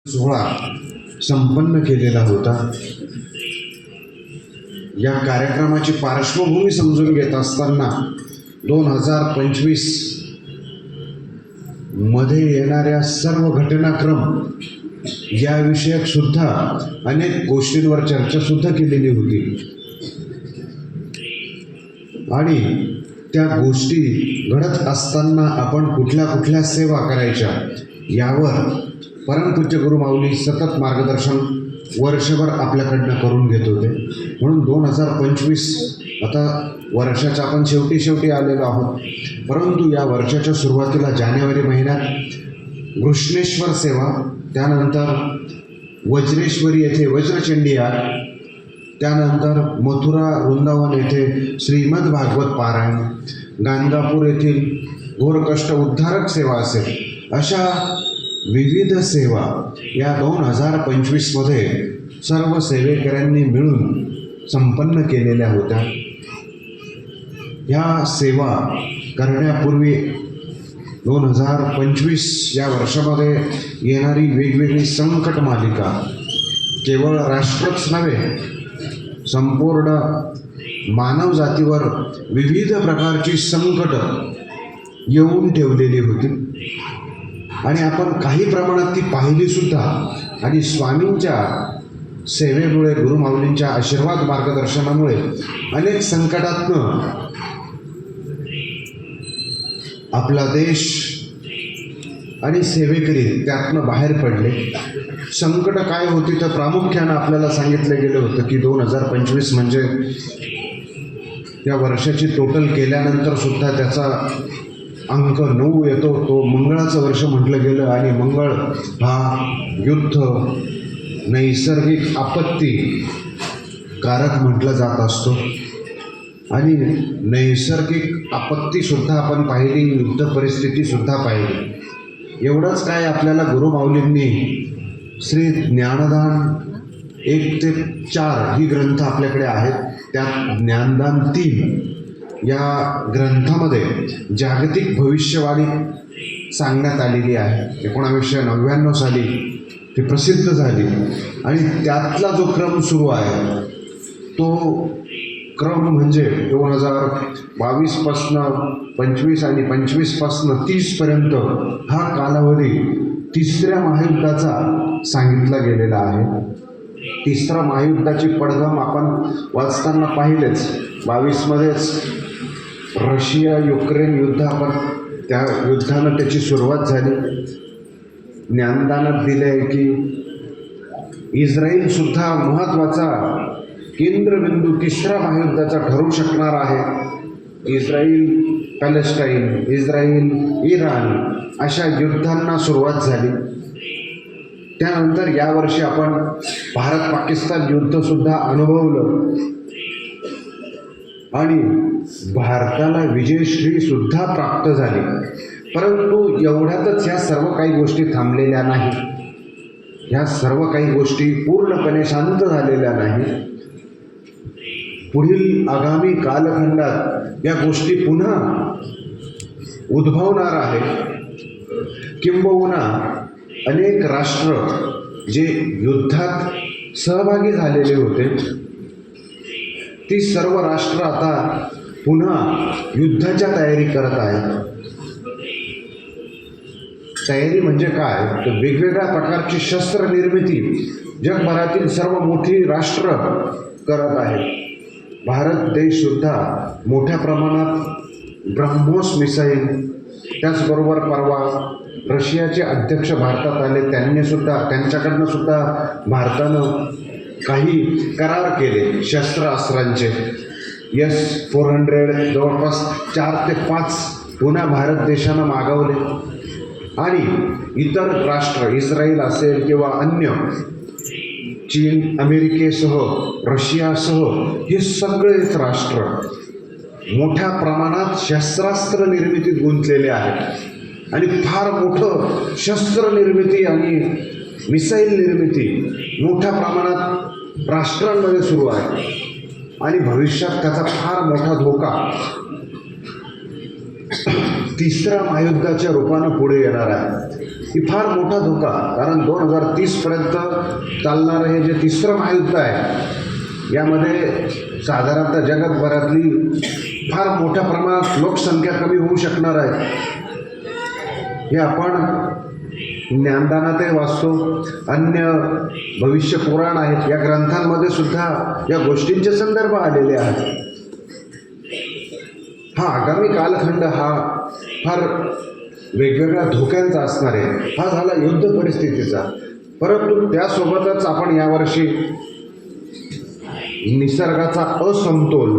सोहळा संपन्न केलेला होता. या कार्यक्रमाची पार्श्वभूमी समजून घेत असताना 2025 मध्ये येणाऱ्या सर्व घटनाक्रम याविषयक सुद्धा अनेक गोष्टींवर चर्चा सुद्धा केलेली होती आणि त्या गोष्टी घडत असताना आपण कुठल्या कुठल्या सेवा करायच्या यावर परमपूज्य गुरुमाऊली सतत मार्गदर्शन वर्षभर आपल्याकडनं करून घेत होते. म्हणून 2025 आता वर्षाच्या आपण शेवटी आलेलो आहोत. परंतु या वर्षाच्या सुरुवातीला जानेवारी महिन्यात घृष्णेश्वर सेवा, त्यानंतर वज्रेश्वरी येथे वज्रचंडी याग, त्यानंतर मथुरा वृंदावन येथे श्रीमद भागवत पारायण, गाणगापूर येथील घोरकष्ट उद्धारक सेवा असेल, अशा विविध सेवा या 2025 मध्ये सर्व सेवेकऱ्यांनी मिळून संपन्न केलेल्या होत्या. ह्या सेवा करण्यापूर्वी 2025 या वर्षामध्ये येणारी वेगवेगळी संकट मालिका केवळ राष्ट्रच नव्हे, संपूर्ण मानव जातीवर विविध प्रकारची संकट येऊन ठेवलेली होती आणि आपण काही प्रमाणात ती पाहिली सुद्धा. आणि स्वामींच्या सेवेमुळे, गुरुमाऊलींच्या आशीर्वाद मार्गदर्शनामुळे अनेक संकटातनं आपला देश आणि सेवेकरी त्यातनं बाहेर पडले. संकट काय होती तर प्रामुख्यानं आपल्याला सांगितलं गेलं होतं की 2025 म्हणजे या वर्षाची टोटल केल्यानंतर सुद्धा त्याचा अंक 9 येतो. तो मंगळाचं वर्ष म्हटलं गेलं आणि मंगळ हा युद्ध, नैसर्गिक आपत्ती कारक म्हटलं जात असतो. आणि नैसर्गिक आपत्तीसुद्धा आपण पाहिली, युद्ध परिस्थितीसुद्धा पाहिली. एवढंच काय, आपल्याला गुरुमाऊलींनी श्री ज्ञानदान 1 ते 4 ही ग्रंथ आपल्याकडे आहेत. त्यात ज्ञानदान 3 या ग्रंथामध्ये जागतिक भविष्यवाणी सांगण्यात आलेली आहे. 1999 साली ती प्रसिद्ध झाली आणि त्यातला जो क्रम सुरू आहे तो क्रम म्हणजे 2022पासनं 25 आणि 25पासनं 30पर्यंत हा कालावधी तिसऱ्या महायुद्धाचा सांगितला गेलेला आहे. तिसऱ्या महायुद्धाची पडघम आपण वाचताना पाहिलेच. 22मध्येच रशिया युक्रेन युद्ध, आपण त्या युद्धानं त्याची सुरुवात झाली. ज्ञानदानात दिले आहे की इस्राईलसुद्धा महत्त्वाचा केंद्रबिंदू तिसऱ्या महायुद्धाचा ठरू शकणार आहे. इस्राईल पॅलेस्टाईन, इस्राईल इराण अशा युद्धांना सुरुवात झाली. त्यानंतर यावर्षी आपण भारत पाकिस्तान युद्धसुद्धा अनुभवलं आणि भारताला विजयश्रीसुद्धा प्राप्त झाली. परंतु एवढ्यातच ह्या सर्व काही गोष्टी थांबलेल्या नाही. ह्या सर्व काही गोष्टी पूर्णपणे शांत झालेल्या नाही. पुढील आगामी कालखंडात या गोष्टी पुन्हा उद्भवणार आहेत. किंबहुना अनेक राष्ट्र जे युद्धात सहभागी झालेले होते, ती सर्व राष्ट्र आता पुन्हा युद्धाच्या तयारी करत आहेत. तयारी म्हणजे काय तर वेगवेगळ्या प्रकारची शस्त्र निर्मिती जगभरातील सर्व मोठी राष्ट्र करत आहेत. भारत देशसुद्धा मोठ्या प्रमाणात ब्रह्मोस मिसाईल, त्याचबरोबर परवा रशियाचे अध्यक्ष भारतात आले, त्यांच्याकडनं सुद्धा भारतानं काही करार केले शस्त्रास्त्रांचे. S-400 जवळपास 4 ते 5 पुन्हा भारत देशानं मागवले आणि इतर राष्ट्र, इस्राईल असेल किंवा अन्य, चीन, अमेरिकेसह, रशियासह हे सगळेच राष्ट्र मोठ्या प्रमाणात शस्त्रास्त्र निर्मितीत गुंतलेले आहेत आणि फार मोठं शस्त्र निर्मिती आणि मिसाईल निर्मिती मोठ्या प्रमाणात राष्ट्रांमध्ये सुरू आहे आणि भविष्यात त्याचा फार मोठा धोका तिसऱ्या महायुद्धाच्या रूपानं पुढे येणार आहे. ही फार मोठा धोका, कारण 2030पर्यंत चालणारं हे जे तिसरं महायुद्ध आहे यामध्ये साधारणतः जगभरातली फार मोठ्या प्रमाणात लोकसंख्या कमी होऊ शकणार आहे. हे आपण ज्ञानदानातही वाचतो, अन्य भविष्य पुराण आहेत या ग्रंथांमध्ये सुद्धा या गोष्टींचे संदर्भ आलेले आहेत. हा आगामी कालखंड हा फार वेगवेगळ्या धोक्यांचा असणार आहे. हा झाला युद्ध परिस्थितीचा, परंतु त्यासोबतच आपण यावर्षी निसर्गाचा असमतोल